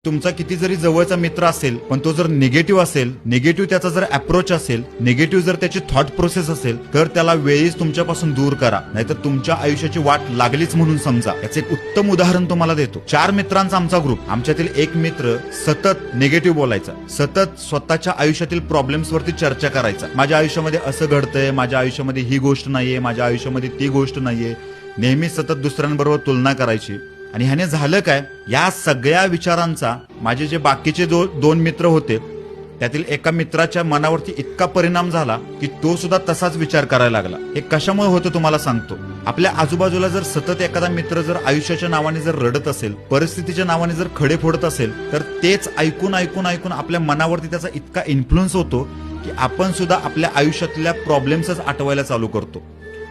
तुमचा किती जरी जवळचा मित्र असेल पण तो जर निगेटिव्ह असेल, निगेटिव्ह त्याचा जर अप्रोच असेल, निगेटिव्ह जर त्याची थॉट प्रोसेस असेल, तर त्याला वेळीच तुमच्यापासून दूर करा, नाहीतर तुमच्या आयुष्याची वाट लागलीच म्हणून समजा. याचे एक उत्तम उदाहरण तुम्हाला देतो. 4 मित्रांचा आमचा ग्रुप. आमच्यातील एक मित्र सतत निगेटिव्ह बोलायचा, सतत स्वतःच्या आयुष्यातील प्रॉब्लेम्स वरती चर्चा करायचा. माझ्या आयुष्यामध्ये असं घडतंय, माझ्या आयुष्यामध्ये ही गोष्ट नाहीये, माझ्या आयुष्यामध्ये ती गोष्ट नाहीये. नेहमी सतत दुसऱ्यांबरोबर तुलना करायची. आणि ह्याने झालं काय, या सगळ्या विचारांचा माझे जे बाकीचे 2 मित्र होते त्यातील एका मित्राच्या मनावरती इतका परिणाम झाला की तो सुद्धा तसाच विचार करायला लागला. हे कशामुळे होतं तुम्हाला सांगतो. आपल्या आजूबाजूला जर सतत एखादा मित्र जर आयुष्याच्या नावाने जर रडत असेल, परिस्थितीच्या नावाने जर खडे फोडत असेल, तर तेच ऐकून ऐकून ऐकून आपल्या मनावरती त्याचा इतका इन्फ्लुएन्स होतो की आपण सुद्धा आपल्या आयुष्यातल्या प्रॉब्लेम्सच आठवायला चालू करतो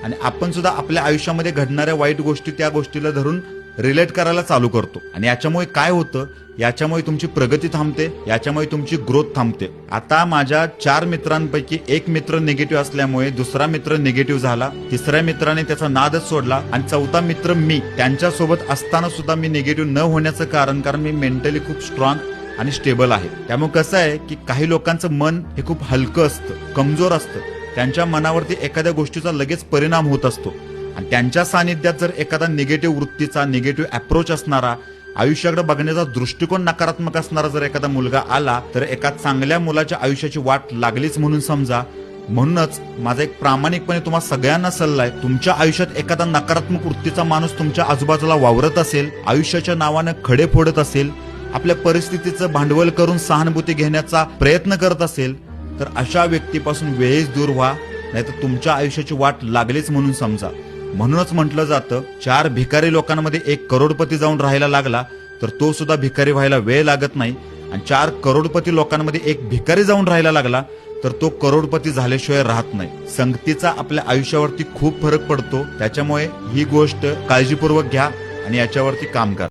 आणि आपण सुद्धा आपल्या आयुष्यामध्ये घडणाऱ्या वाईट गोष्टी त्या गोष्टीला धरून रिलेट करायला चालू करतो. आणि याच्यामुळे काय होतं, याच्यामुळे तुमची प्रगती थांबते, याच्यामुळे तुमची ग्रोथ थांबते. आता माझ्या 4 मित्रांपैकी एक मित्र निगेटिव्ह असल्यामुळे दुसरा मित्र निगेटिव्ह झाला, तिसऱ्या मित्राने त्याचा नादच सोडला आणि चौथा मित्र मी. त्यांच्यासोबत असताना सुद्धा मी निगेटिव्ह न होण्याचं कारण मी मेंटली खूप स्ट्रॉंग आणि स्टेबल आहे. त्यामुळे कसं आहे की काही लोकांचं मन हे खूप हलकं असतं, कमजोर असतं. त्यांच्या मनावरती एखाद्या गोष्टीचा लगेच परिणाम होत असतो आणि त्यांच्या सानिध्यात जर एखादा निगेटिव्ह वृत्तीचा, निगेटिव्ह अप्रोच असणारा, आयुष्याकडे बघण्याचा दृष्टिकोन नकारात्मक असणारा जर एखादा मुलगा आला, तर एका चांगल्या मुलाच्या आयुष्याची वाट लागलीच म्हणून समजा. म्हणूनच माझा एक प्रामाणिकपणे तुम्हा सगळ्यांना सल्ला आहे, तुमच्या आयुष्यात एखादा नकारात्मक वृत्तीचा माणूस तुमच्या आजूबाजूला वावरत असेल, आयुष्याच्या नावानं खडे फोडत असेल, आपल्या परिस्थितीचं भांडवल करून सहानुभूती घेण्याचा प्रयत्न करत असेल, तर अशा व्यक्तीपासून वेळीच दूर व्हा, नाहीतर तुमच्या आयुष्याची वाट लागलीच म्हणून समजा. म्हणूनच म्हटलं जातं, 4 भिकारी लोकांमध्ये 1 करोडपती जाऊन राहायला लागला तर तो सुद्धा भिकारी व्हायला वेळ लागत नाही, आणि 4 करोडपती लोकांमध्ये 1 भिकारी जाऊन राहायला लागला तर तो करोडपती झाल्याशिवाय राहत नाही. संगतीचा आपल्या आयुष्यावरती खूप फरक पडतो. त्याच्यामुळे ही गोष्ट काळजीपूर्वक घ्या आणि याच्यावरती काम करा.